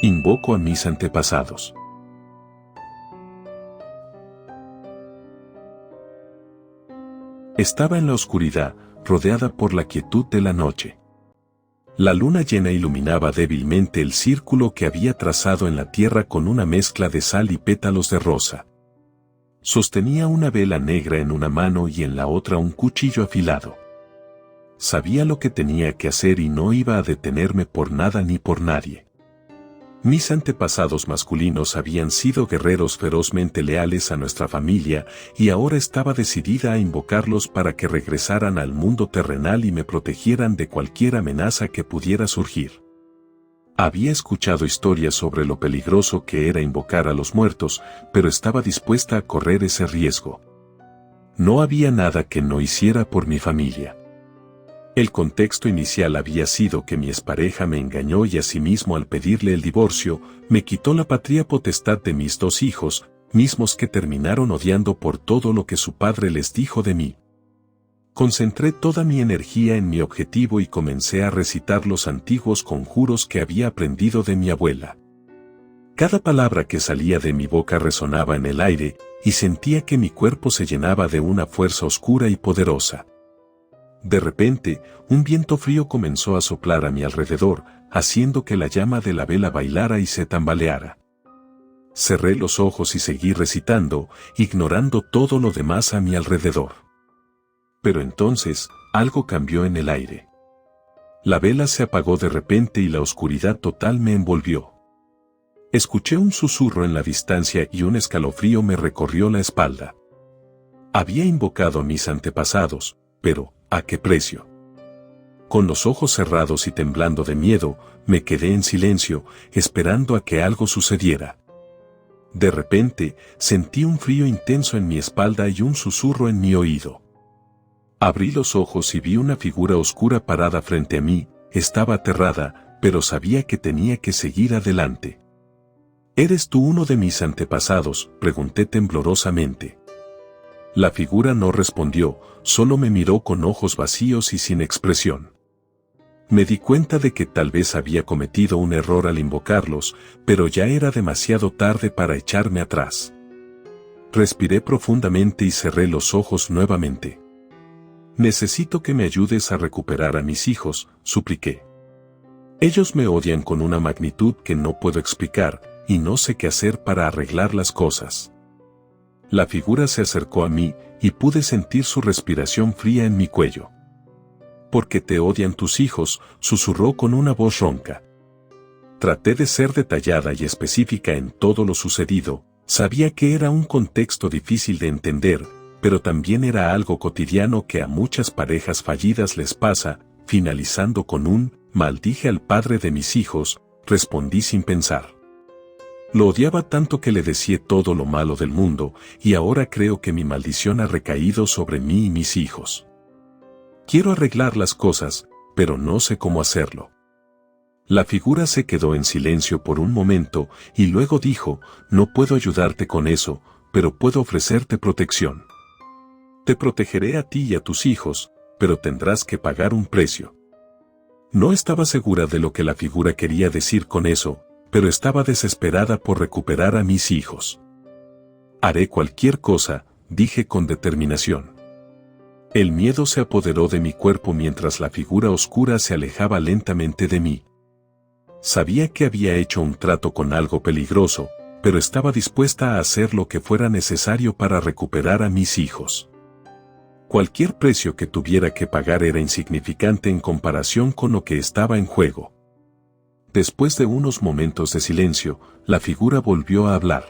Invoco a mis antepasados. Estaba en la oscuridad, rodeada por la quietud de la noche. La luna llena iluminaba débilmente el círculo que había trazado en la tierra con una mezcla de sal y pétalos de rosa. Sostenía una vela negra en una mano y en la otra un cuchillo afilado. Sabía lo que tenía que hacer y no iba a detenerme por nada ni por nadie. Mis antepasados masculinos habían sido guerreros ferozmente leales a nuestra familia y ahora estaba decidida a invocarlos para que regresaran al mundo terrenal y me protegieran de cualquier amenaza que pudiera surgir. Había escuchado historias sobre lo peligroso que era invocar a los muertos, pero estaba dispuesta a correr ese riesgo. No había nada que no hiciera por mi familia. El contexto inicial había sido que mi expareja me engañó y asimismo al pedirle el divorcio, me quitó la patria potestad de mis 2 hijos, mismos que terminaron odiando por todo lo que su padre les dijo de mí. Concentré toda mi energía en mi objetivo y comencé a recitar los antiguos conjuros que había aprendido de mi abuela. Cada palabra que salía de mi boca resonaba en el aire y sentía que mi cuerpo se llenaba de una fuerza oscura y poderosa. De repente, un viento frío comenzó a soplar a mi alrededor, haciendo que la llama de la vela bailara y se tambaleara. Cerré los ojos y seguí recitando, ignorando todo lo demás a mi alrededor. Pero entonces, algo cambió en el aire. La vela se apagó de repente y la oscuridad total me envolvió. Escuché un susurro en la distancia y un escalofrío me recorrió la espalda. Había invocado a mis antepasados, pero ¿a qué precio? Con los ojos cerrados y temblando de miedo, me quedé en silencio, esperando a que algo sucediera. De repente, sentí un frío intenso en mi espalda y un susurro en mi oído. Abrí los ojos y vi una figura oscura parada frente a mí. Estaba aterrada, pero sabía que tenía que seguir adelante. ¿Eres tú uno de mis antepasados?, pregunté temblorosamente. La figura no respondió, solo me miró con ojos vacíos y sin expresión. Me di cuenta de que tal vez había cometido un error al invocarlos, pero ya era demasiado tarde para echarme atrás. Respiré profundamente y cerré los ojos nuevamente. Necesito que me ayudes a recuperar a mis hijos, supliqué. Ellos me odian con una magnitud que no puedo explicar, y no sé qué hacer para arreglar las cosas. La figura se acercó a mí, y pude sentir su respiración fría en mi cuello. «¿Por qué te odian tus hijos?», susurró con una voz ronca. Traté de ser detallada y específica en todo lo sucedido. Sabía que era un contexto difícil de entender, pero también era algo cotidiano que a muchas parejas fallidas les pasa. Finalizando con un «maldije al padre de mis hijos», respondí sin pensar. Lo odiaba tanto que le deseé todo lo malo del mundo, y ahora creo que mi maldición ha recaído sobre mí y mis hijos. Quiero arreglar las cosas, pero no sé cómo hacerlo. La figura se quedó en silencio por un momento, y luego dijo: «No puedo ayudarte con eso, pero puedo ofrecerte protección. Te protegeré a ti y a tus hijos, pero tendrás que pagar un precio». No estaba segura de lo que la figura quería decir con eso, pero estaba desesperada por recuperar a mis hijos. «Haré cualquier cosa», dije con determinación. El miedo se apoderó de mi cuerpo mientras la figura oscura se alejaba lentamente de mí. Sabía que había hecho un trato con algo peligroso, pero estaba dispuesta a hacer lo que fuera necesario para recuperar a mis hijos. Cualquier precio que tuviera que pagar era insignificante en comparación con lo que estaba en juego. Después de unos momentos de silencio, la figura volvió a hablar.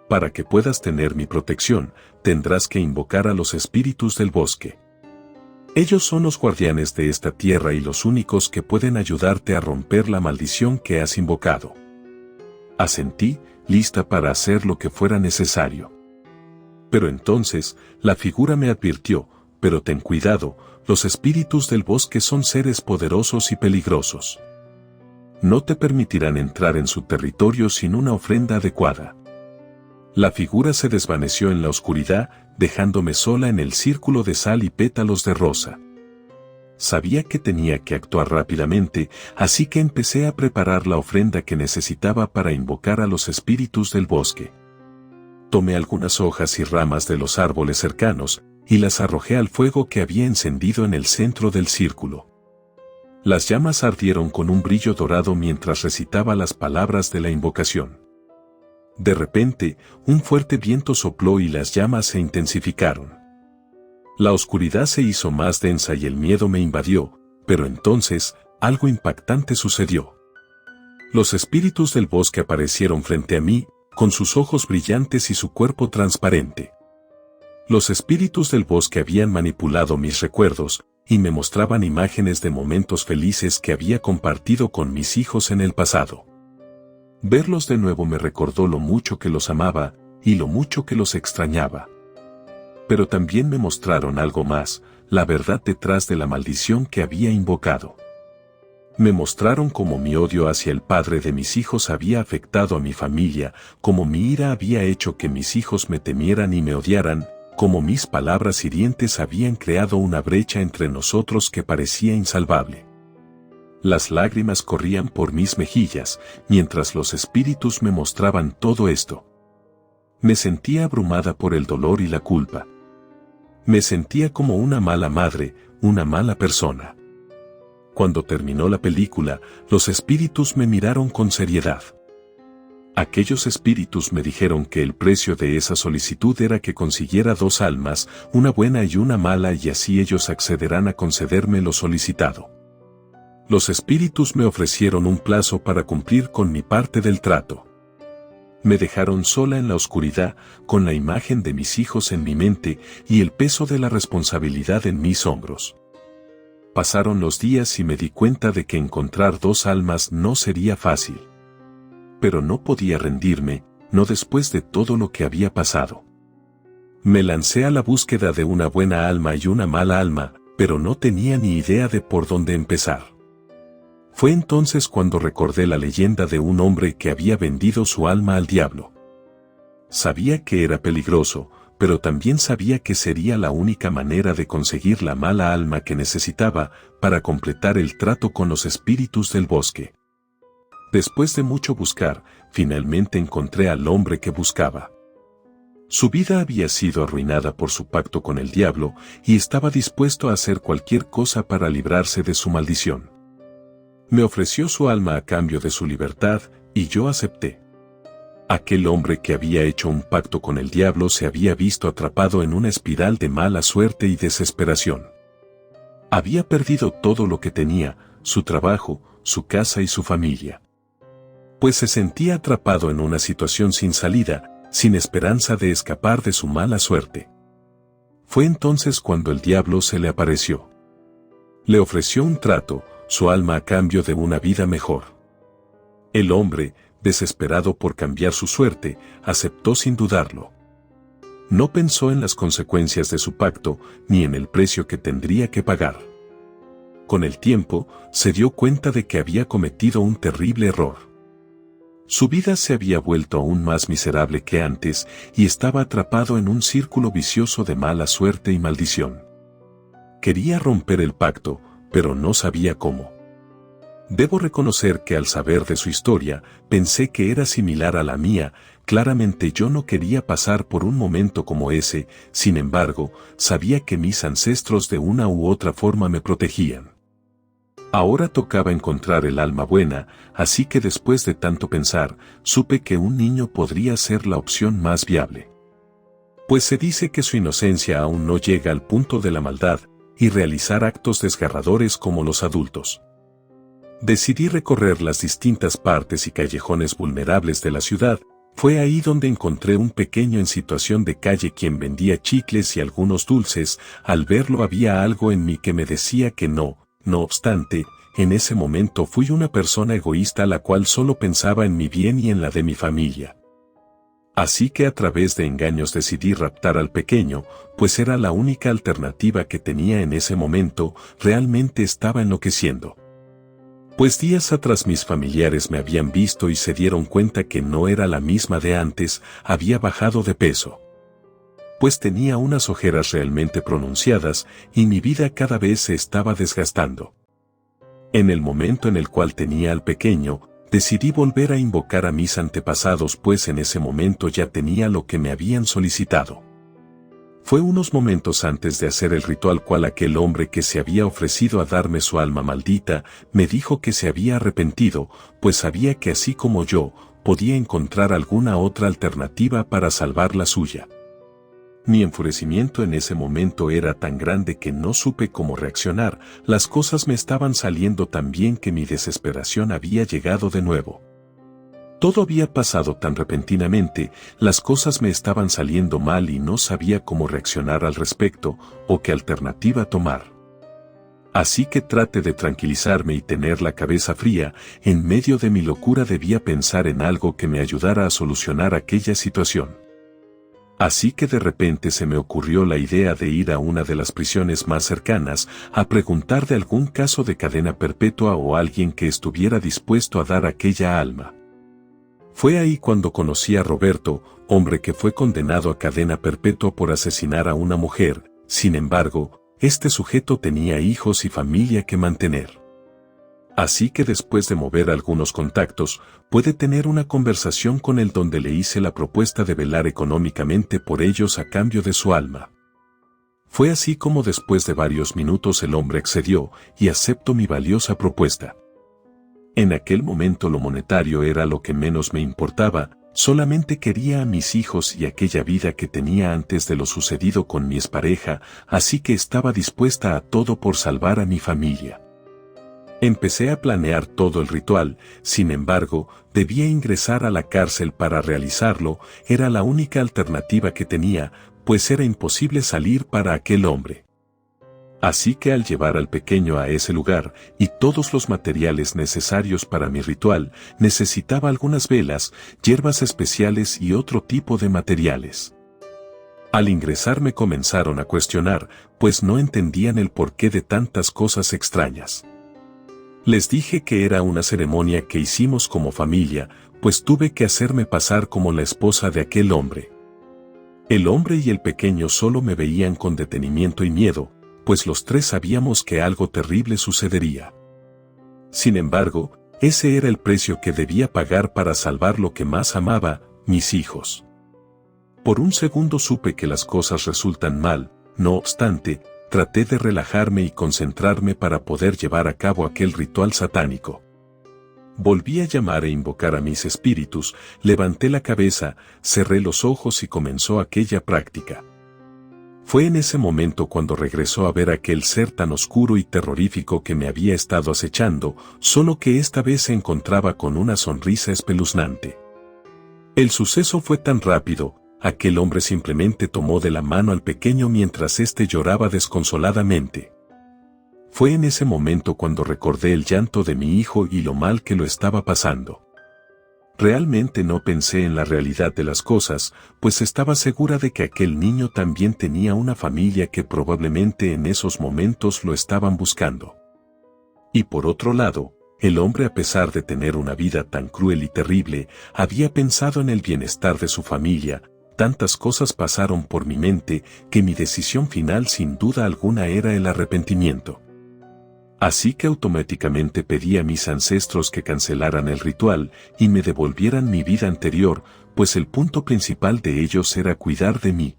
«Para que puedas tener mi protección, tendrás que invocar a los espíritus del bosque. Ellos son los guardianes de esta tierra y los únicos que pueden ayudarte a romper la maldición que has invocado». Asentí, lista para hacer lo que fuera necesario. Pero entonces, la figura me advirtió: «Pero ten cuidado, los espíritus del bosque son seres poderosos y peligrosos. No te permitirán entrar en su territorio sin una ofrenda adecuada». La figura se desvaneció en la oscuridad, dejándome sola en el círculo de sal y pétalos de rosa. Sabía que tenía que actuar rápidamente, así que empecé a preparar la ofrenda que necesitaba para invocar a los espíritus del bosque. Tomé algunas hojas y ramas de los árboles cercanos, y las arrojé al fuego que había encendido en el centro del círculo. Las llamas ardieron con un brillo dorado mientras recitaba las palabras de la invocación. De repente, un fuerte viento sopló y las llamas se intensificaron. La oscuridad se hizo más densa y el miedo me invadió, pero entonces, algo impactante sucedió. Los espíritus del bosque aparecieron frente a mí, con sus ojos brillantes y su cuerpo transparente. Los espíritus del bosque habían manipulado mis recuerdos, y me mostraban imágenes de momentos felices que había compartido con mis hijos en el pasado. Verlos de nuevo me recordó lo mucho que los amaba, y lo mucho que los extrañaba. Pero también me mostraron algo más, la verdad detrás de la maldición que había invocado. Me mostraron cómo mi odio hacia el padre de mis hijos había afectado a mi familia, cómo mi ira había hecho que mis hijos me temieran y me odiaran, cómo mis palabras hirientes habían creado una brecha entre nosotros que parecía insalvable. Las lágrimas corrían por mis mejillas, mientras los espíritus me mostraban todo esto. Me sentía abrumada por el dolor y la culpa. Me sentía como una mala madre, una mala persona. Cuando terminó la película, los espíritus me miraron con seriedad. Aquellos espíritus me dijeron que el precio de esa solicitud era que consiguiera 2 almas, una buena y una mala, y así ellos accederán a concederme lo solicitado. Los espíritus me ofrecieron un plazo para cumplir con mi parte del trato. Me dejaron sola en la oscuridad, con la imagen de mis hijos en mi mente y el peso de la responsabilidad en mis hombros. Pasaron los días y me di cuenta de que encontrar 2 almas no sería fácil. Pero no podía rendirme, no después de todo lo que había pasado. Me lancé a la búsqueda de una buena alma y una mala alma, pero no tenía ni idea de por dónde empezar. Fue entonces cuando recordé la leyenda de un hombre que había vendido su alma al diablo. Sabía que era peligroso, pero también sabía que sería la única manera de conseguir la mala alma que necesitaba para completar el trato con los espíritus del bosque. Después de mucho buscar, finalmente encontré al hombre que buscaba. Su vida había sido arruinada por su pacto con el diablo y estaba dispuesto a hacer cualquier cosa para librarse de su maldición. Me ofreció su alma a cambio de su libertad, y yo acepté. Aquel hombre que había hecho un pacto con el diablo se había visto atrapado en una espiral de mala suerte y desesperación. Había perdido todo lo que tenía, su trabajo, su casa y su familia. Pues se sentía atrapado en una situación sin salida, sin esperanza de escapar de su mala suerte. Fue entonces cuando el diablo se le apareció. Le ofreció un trato, su alma a cambio de una vida mejor. El hombre, desesperado por cambiar su suerte, aceptó sin dudarlo. No pensó en las consecuencias de su pacto, ni en el precio que tendría que pagar. Con el tiempo, se dio cuenta de que había cometido un terrible error. Su vida se había vuelto aún más miserable que antes, y estaba atrapado en un círculo vicioso de mala suerte y maldición. Quería romper el pacto, pero no sabía cómo. Debo reconocer que al saber de su historia, pensé que era similar a la mía. Claramente yo no quería pasar por un momento como ese, sin embargo, sabía que mis ancestros de una u otra forma me protegían. Ahora tocaba encontrar el alma buena, así que después de tanto pensar, supe que un niño podría ser la opción más viable. Pues se dice que su inocencia aún no llega al punto de la maldad, y realizar actos desgarradores como los adultos. Decidí recorrer las distintas partes y callejones vulnerables de la ciudad. Fue ahí donde encontré un pequeño en situación de calle quien vendía chicles y algunos dulces. Al verlo había algo en mí que me decía que no. No obstante, en ese momento fui una persona egoísta la cual solo pensaba en mi bien y en la de mi familia. Así que a través de engaños decidí raptar al pequeño, pues era la única alternativa que tenía en ese momento. Realmente estaba enloqueciendo. Pues días atrás mis familiares me habían visto y se dieron cuenta que no era la misma de antes, había bajado de peso. pues tenía unas ojeras realmente pronunciadas y mi vida cada vez se estaba desgastando. En el momento en el cual tenía al pequeño, decidí volver a invocar a mis antepasados, pues en ese momento ya tenía lo que me habían solicitado. Fue unos momentos antes de hacer el ritual cual aquel hombre que se había ofrecido a darme su alma maldita, me dijo que se había arrepentido, pues sabía que así como yo, podía encontrar alguna otra alternativa para salvar la suya. Mi enfurecimiento en ese momento era tan grande que no supe cómo reaccionar, las cosas me estaban saliendo tan bien que mi desesperación había llegado de nuevo. Todo había pasado tan repentinamente, las cosas me estaban saliendo mal y no sabía cómo reaccionar al respecto, o qué alternativa tomar. Así que traté de tranquilizarme y tener la cabeza fría. En medio de mi locura debía pensar en algo que me ayudara a solucionar aquella situación. Así que de repente se me ocurrió la idea de ir a una de las prisiones más cercanas a preguntar de algún caso de cadena perpetua o alguien que estuviera dispuesto a dar aquella alma. Fue ahí cuando conocí a Roberto, hombre que fue condenado a cadena perpetua por asesinar a una mujer. Sin embargo, este sujeto tenía hijos y familia que mantener. Así que después de mover algunos contactos, pude tener una conversación con él donde le hice la propuesta de velar económicamente por ellos a cambio de su alma. Fue así como después de varios minutos el hombre accedió y aceptó mi valiosa propuesta. En aquel momento lo monetario era lo que menos me importaba, solamente quería a mis hijos y aquella vida que tenía antes de lo sucedido con mi expareja, así que estaba dispuesta a todo por salvar a mi familia. Empecé a planear todo el ritual, sin embargo, debía ingresar a la cárcel para realizarlo, era la única alternativa que tenía, pues era imposible salir para aquel hombre. Así que al llevar al pequeño a ese lugar y todos los materiales necesarios para mi ritual, necesitaba algunas velas, hierbas especiales y otro tipo de materiales. Al ingresar me comenzaron a cuestionar, pues no entendían el porqué de tantas cosas extrañas. Les dije que era una ceremonia que hicimos como familia, pues tuve que hacerme pasar como la esposa de aquel hombre. El hombre y el pequeño solo me veían con detenimiento y miedo, pues los tres sabíamos que algo terrible sucedería. Sin embargo, ese era el precio que debía pagar para salvar lo que más amaba, mis hijos. Por un segundo supe que las cosas resultan mal, no obstante, traté de relajarme y concentrarme para poder llevar a cabo aquel ritual satánico. Volví a llamar e invocar a mis espíritus, levanté la cabeza, cerré los ojos y comenzó aquella práctica. Fue en ese momento cuando regresó a ver aquel ser tan oscuro y terrorífico que me había estado acechando, solo que esta vez se encontraba con una sonrisa espeluznante. El suceso fue tan rápido, aquel hombre simplemente tomó de la mano al pequeño mientras éste lloraba desconsoladamente. Fue en ese momento cuando recordé el llanto de mi hijo y lo mal que lo estaba pasando. Realmente no pensé en la realidad de las cosas, pues estaba segura de que aquel niño también tenía una familia que probablemente en esos momentos lo estaban buscando. Y por otro lado, el hombre, a pesar de tener una vida tan cruel y terrible, había pensado en el bienestar de su familia. Tantas cosas pasaron por mi mente que mi decisión final sin duda alguna era el arrepentimiento. Así que automáticamente pedí a mis ancestros que cancelaran el ritual y me devolvieran mi vida anterior, pues el punto principal de ellos era cuidar de mí.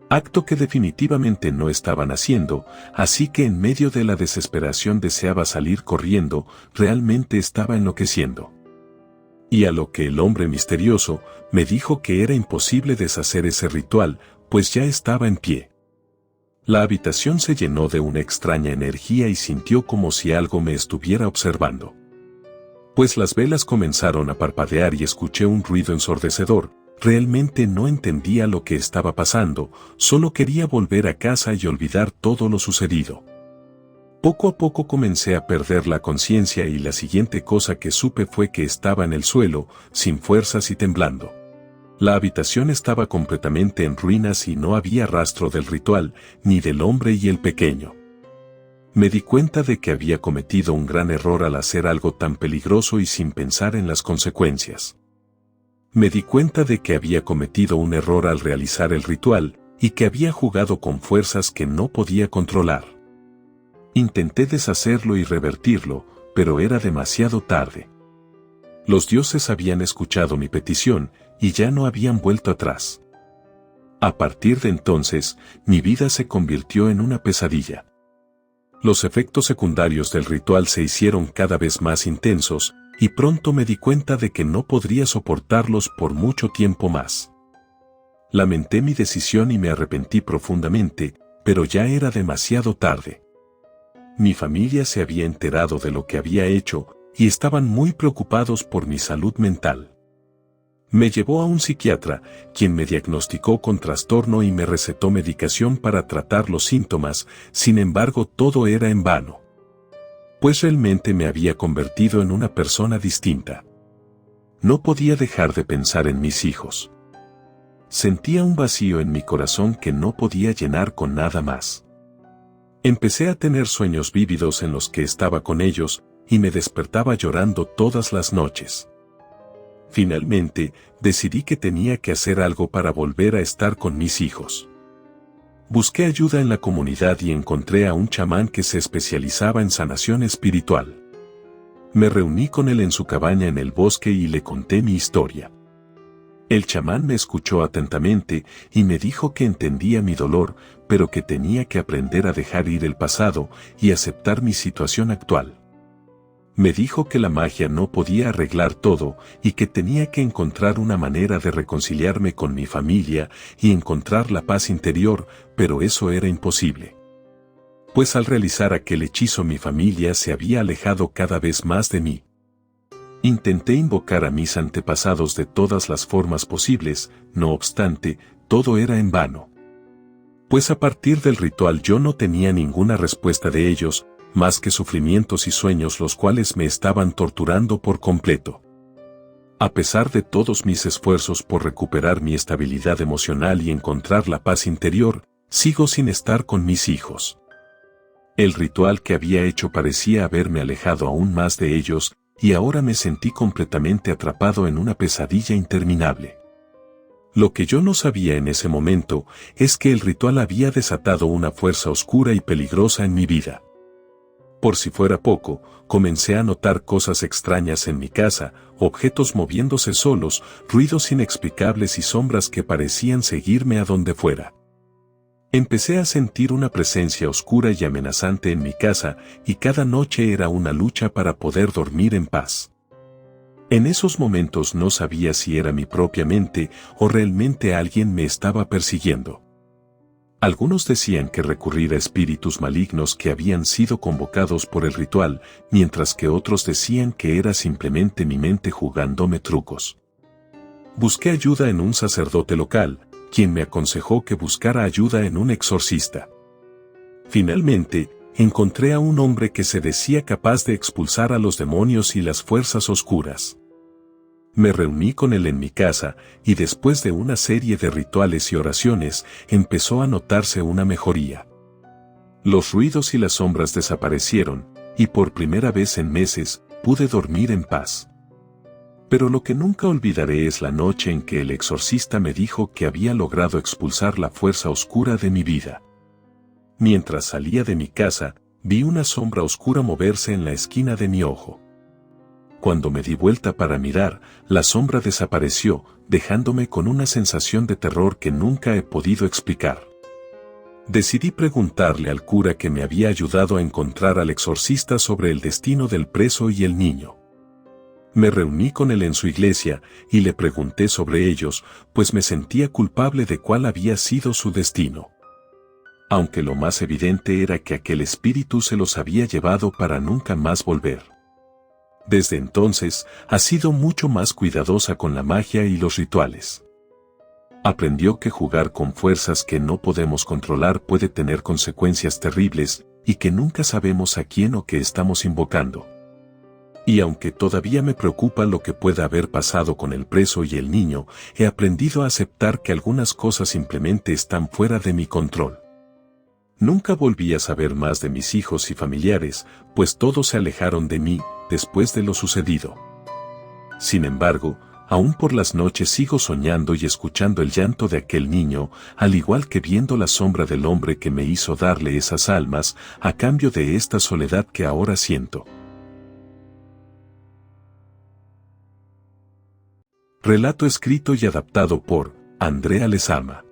Acto que definitivamente no estaban haciendo, así que en medio de la desesperación deseaba salir corriendo, realmente estaba enloqueciendo. Y a lo que el hombre misterioso me dijo que era imposible deshacer ese ritual, pues ya estaba en pie. La habitación se llenó de una extraña energía y sintió como si algo me estuviera observando. Pues las velas comenzaron a parpadear y escuché un ruido ensordecedor. Realmente no entendía lo que estaba pasando, solo quería volver a casa y olvidar todo lo sucedido. Poco a poco comencé a perder la conciencia y la siguiente cosa que supe fue que estaba en el suelo, sin fuerzas y temblando. La habitación estaba completamente en ruinas y no había rastro del ritual, ni del hombre y el pequeño. Me di cuenta de que había cometido un gran error al hacer algo tan peligroso y sin pensar en las consecuencias. Me di cuenta de que había cometido un error al realizar el ritual, y que había jugado con fuerzas que no podía controlar. Intenté deshacerlo y revertirlo, pero era demasiado tarde. Los dioses habían escuchado mi petición y ya no habían vuelto atrás. A partir de entonces, mi vida se convirtió en una pesadilla. Los efectos secundarios del ritual se hicieron cada vez más intensos, y pronto me di cuenta de que no podría soportarlos por mucho tiempo más. Lamenté mi decisión y me arrepentí profundamente, pero ya era demasiado tarde. Mi familia se había enterado de lo que había hecho, y estaban muy preocupados por mi salud mental. Me llevó a un psiquiatra, quien me diagnosticó con trastorno y me recetó medicación para tratar los síntomas. Sin embargo, todo era en vano. Pues realmente me había convertido en una persona distinta. No podía dejar de pensar en mis hijos. Sentía un vacío en mi corazón que no podía llenar con nada más. Empecé a tener sueños vívidos en los que estaba con ellos, y me despertaba llorando todas las noches. Finalmente, decidí que tenía que hacer algo para volver a estar con mis hijos. Busqué ayuda en la comunidad y encontré a un chamán que se especializaba en sanación espiritual. Me reuní con él en su cabaña en el bosque y le conté mi historia. El chamán me escuchó atentamente y me dijo que entendía mi dolor, pero que tenía que aprender a dejar ir el pasado y aceptar mi situación actual. Me dijo que la magia no podía arreglar todo y que tenía que encontrar una manera de reconciliarme con mi familia y encontrar la paz interior, pero eso era imposible. Pues al realizar aquel hechizo mi familia se había alejado cada vez más de mí. Intenté invocar a mis antepasados de todas las formas posibles, no obstante, todo era en vano. Pues a partir del ritual yo no tenía ninguna respuesta de ellos, más que sufrimientos y sueños los cuales me estaban torturando por completo. A pesar de todos mis esfuerzos por recuperar mi estabilidad emocional y encontrar la paz interior, sigo sin estar con mis hijos. El ritual que había hecho parecía haberme alejado aún más de ellos, y ahora me sentí completamente atrapado en una pesadilla interminable. Lo que yo no sabía en ese momento es que el ritual había desatado una fuerza oscura y peligrosa en mi vida. Por si fuera poco, comencé a notar cosas extrañas en mi casa, objetos moviéndose solos, ruidos inexplicables y sombras que parecían seguirme a donde fuera. Empecé a sentir una presencia oscura y amenazante en mi casa, y cada noche era una lucha para poder dormir en paz. En esos momentos no sabía si era mi propia mente o realmente alguien me estaba persiguiendo. Algunos decían que recurrir a espíritus malignos que habían sido convocados por el ritual, mientras que otros decían que era simplemente mi mente jugándome trucos. Busqué ayuda en un sacerdote local, quien me aconsejó que buscara ayuda en un exorcista. Finalmente, encontré a un hombre que se decía capaz de expulsar a los demonios y las fuerzas oscuras. Me reuní con él en mi casa, y después de una serie de rituales y oraciones, empezó a notarse una mejoría. Los ruidos y las sombras desaparecieron, y por primera vez en meses, pude dormir en paz. Pero lo que nunca olvidaré es la noche en que el exorcista me dijo que había logrado expulsar la fuerza oscura de mi vida. Mientras salía de mi casa, vi una sombra oscura moverse en la esquina de mi ojo. Cuando me di vuelta para mirar, la sombra desapareció, dejándome con una sensación de terror que nunca he podido explicar. Decidí preguntarle al cura que me había ayudado a encontrar al exorcista sobre el destino del preso y el niño. Me reuní con él en su iglesia y le pregunté sobre ellos, pues me sentía culpable de cuál había sido su destino. Aunque lo más evidente era que aquel espíritu se los había llevado para nunca más volver. Desde entonces, ha sido mucho más cuidadosa con la magia y los rituales. Aprendió que jugar con fuerzas que no podemos controlar puede tener consecuencias terribles, y que nunca sabemos a quién o qué estamos invocando. Y aunque todavía me preocupa lo que pueda haber pasado con el preso y el niño, he aprendido a aceptar que algunas cosas simplemente están fuera de mi control. Nunca volví a saber más de mis hijos y familiares, pues todos se alejaron de mí después de lo sucedido. Sin embargo, Aún por las noches sigo soñando y escuchando el llanto de aquel niño, al igual que viendo la sombra del hombre que me hizo darle esas almas, a cambio de esta soledad que ahora siento. Relato escrito y adaptado por Andrea Lezama.